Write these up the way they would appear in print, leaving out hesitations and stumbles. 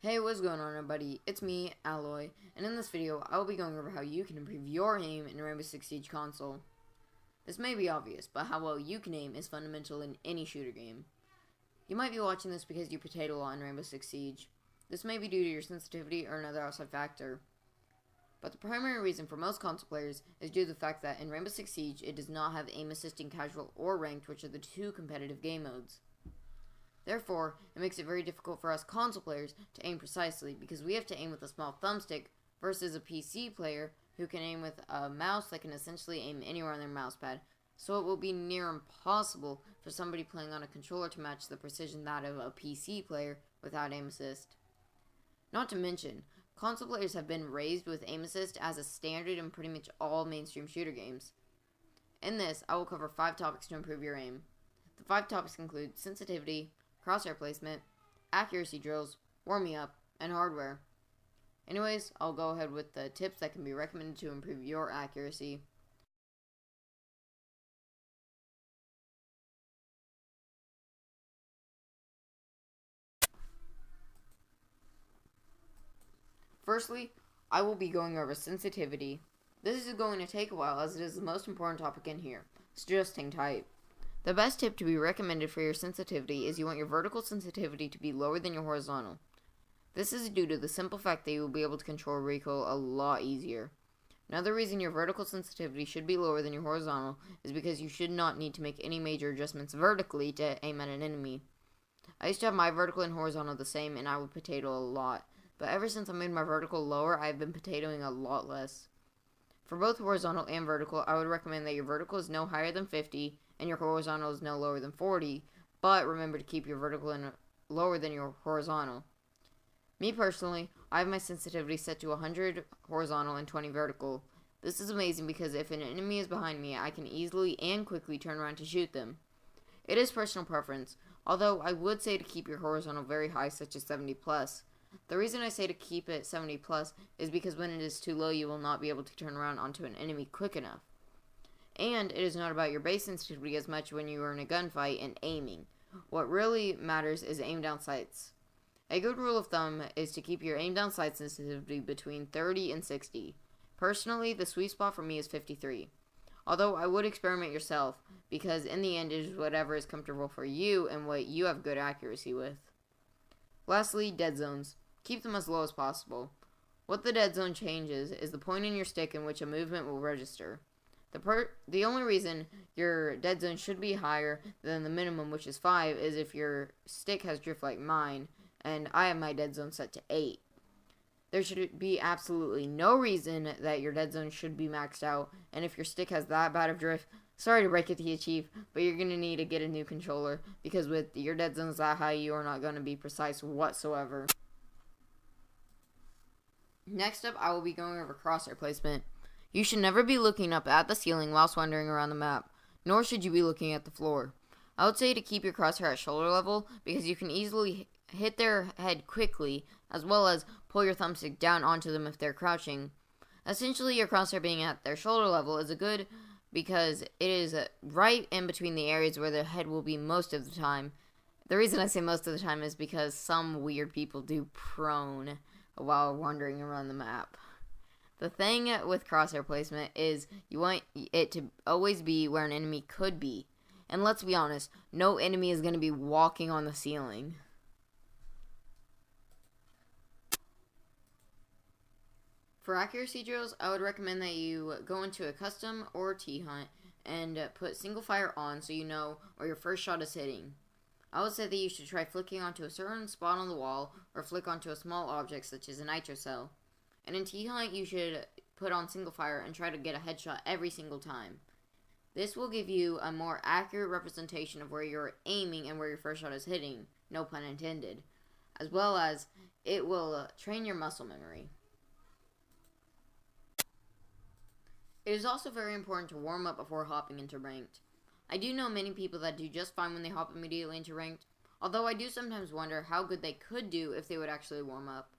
Hey, what's going on everybody? It's me, Alloy, and in this video, I will be going over how you can improve your aim in Rainbow Six Siege console. This may be obvious, but how well you can aim is fundamental in any shooter game. You might be watching this because you potato a lot in Rainbow Six Siege. This may be due to your sensitivity or another outside factor. But the primary reason for most console players is due to the fact that in Rainbow Six Siege, it does not have aim assisting casual or ranked, which are the two competitive game modes. Therefore, it makes it very difficult for us console players to aim precisely because we have to aim with a small thumbstick versus a PC player who can aim with a mouse that can essentially aim anywhere on their mousepad. So it will be near impossible for somebody playing on a controller to match the precision that of a PC player without aim assist. Not to mention, console players have been raised with aim assist as a standard in pretty much all mainstream shooter games. In this, I will cover 5 topics to improve your aim. The 5 topics include sensitivity, crosshair placement, accuracy drills, warming up, and hardware. Anyways, I'll go ahead with the tips that can be recommended to improve your accuracy. Firstly, I will be going over sensitivity. This is going to take a while as it is the most important topic in here, so just hang tight. The best tip to be recommended for your sensitivity is you want your vertical sensitivity to be lower than your horizontal. This is due to the simple fact that you will be able to control recoil a lot easier. Another reason your vertical sensitivity should be lower than your horizontal is because you should not need to make any major adjustments vertically to aim at an enemy. I used to have my vertical and horizontal the same and I would potato a lot, but ever since I made my vertical lower, I have been potatoing a lot less. For both horizontal and vertical, I would recommend that your vertical is no higher than 50 and your horizontal is no lower than 40, but remember to keep your vertical lower than your horizontal. Me personally, I have my sensitivity set to 100 horizontal and 20 vertical. This is amazing because if an enemy is behind me, I can easily and quickly turn around to shoot them. It is personal preference, although I would say to keep your horizontal very high, such as 70 plus. The reason I say to keep it 70 plus is because when it is too low, you will not be able to turn around onto an enemy quick enough. And it is not about your base sensitivity as much when you are in a gunfight and aiming. What really matters is aim down sights. A good rule of thumb is to keep your aim down sight sensitivity between 30 and 60. Personally, the sweet spot for me is 53. Although I would experiment yourself, because in the end it is whatever is comfortable for you and what you have good accuracy with. Lastly, dead zones. Keep them as low as possible. What the dead zone changes is the point in your stick in which a movement will register. The only reason your dead zone should be higher than the minimum, which is 5, is if your stick has drift like mine, and I have my dead zone set to 8. There should be absolutely no reason that your dead zone should be maxed out, and if your stick has that bad of drift, sorry to break it to you, Chief, but you're going to need to get a new controller, because with your dead zones that high, you are not going to be precise whatsoever. Next up, I will be going over crosshair placement. You should never be looking up at the ceiling whilst wandering around the map, nor should you be looking at the floor. I would say to keep your crosshair at shoulder level because you can easily hit their head quickly, as well as pull your thumbstick down onto them if they're crouching. Essentially, your crosshair being at their shoulder level is a good because it is right in between the areas where the head will be most of the time. The reason I say most of the time is because some weird people do prone while wandering around the map. The thing with crosshair placement is you want it to always be where an enemy could be. And let's be honest, no enemy is going to be walking on the ceiling. For accuracy drills, I would recommend that you go into a custom or T-Hunt and put single fire on so you know where your first shot is hitting. I would say that you should try flicking onto a certain spot on the wall or flick onto a small object such as a nitro cell. And in T-Hunt, you should put on single fire and try to get a headshot every single time. This will give you a more accurate representation of where you're aiming and where your first shot is hitting, no pun intended, as well as it will train your muscle memory. It is also very important to warm up before hopping into ranked. I do know many people that do just fine when they hop immediately into ranked, although I do sometimes wonder how good they could do if they would actually warm up.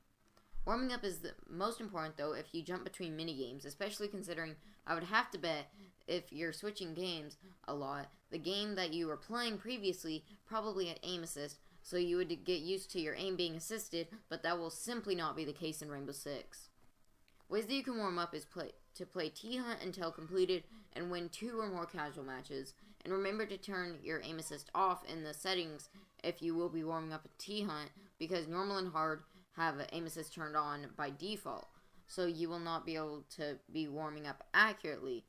Warming up is the most important though if you jump between minigames, especially considering I would have to bet if you're switching games a lot, the game that you were playing previously probably had aim assist, so you would get used to your aim being assisted, but that will simply not be the case in Rainbow Six. Ways that you can warm up is to play T-Hunt until completed and win 2 or more casual matches. And remember to turn your aim assist off in the settings if you will be warming up a T-Hunt, because normal and hard have aim assist turned on by default, so you will not be able to be warming up accurately.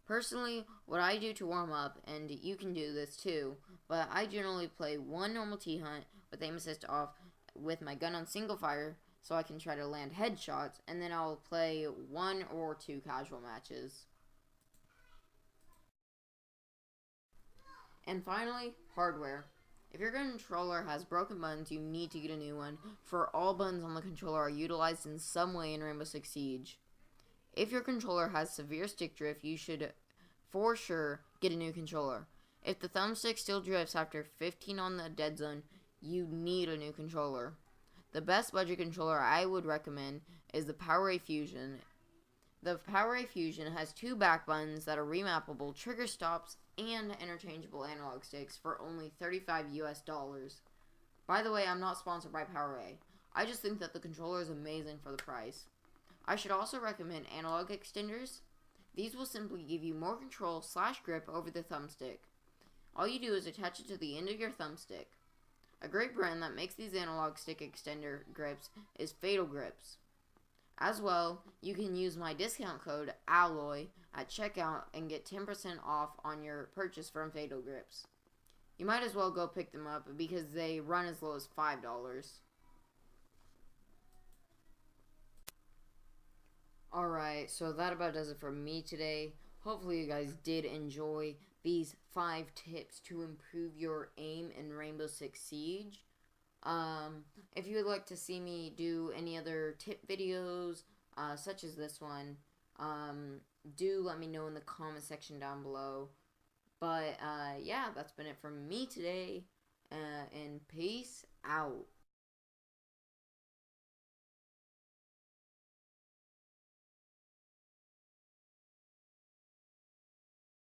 Personally, what I do to warm up, and you can do this too, but I generally play one normal T-Hunt with aim assist off with my gun on single fire, so I can try to land headshots, and then I'll play 1 or 2 casual matches. And finally, hardware. If your controller has broken buttons, you need to get a new one, for all buttons on the controller are utilized in some way in Rainbow Six Siege. If your controller has severe stick drift, you should for sure get a new controller. If the thumbstick still drifts after 15 on the dead zone, you need a new controller. The best budget controller I would recommend is the PowerA Fusion. The PowerA Fusion has 2 back buttons that are remappable, trigger stops, and interchangeable analog sticks for only $35 US. By the way, I'm not sponsored by PowerA. I just think that the controller is amazing for the price. I should also recommend analog extenders. These will simply give you more control / grip over the thumbstick. All you do is attach it to the end of your thumbstick. A great brand that makes these analog stick extender grips is Fatal Grips. As well, you can use my discount code ALLOY at checkout and get 10% off on your purchase from Fatal Grips. You might as well go pick them up because they run as low as $5. Alright, so that about does it for me today. Hopefully you guys did enjoy these 5 tips to improve your aim in Rainbow Six Siege. If you would like to see me do any other tip videos, such as this one, do let me know in the comment section down below. But, yeah, that's been it from me today, and peace out.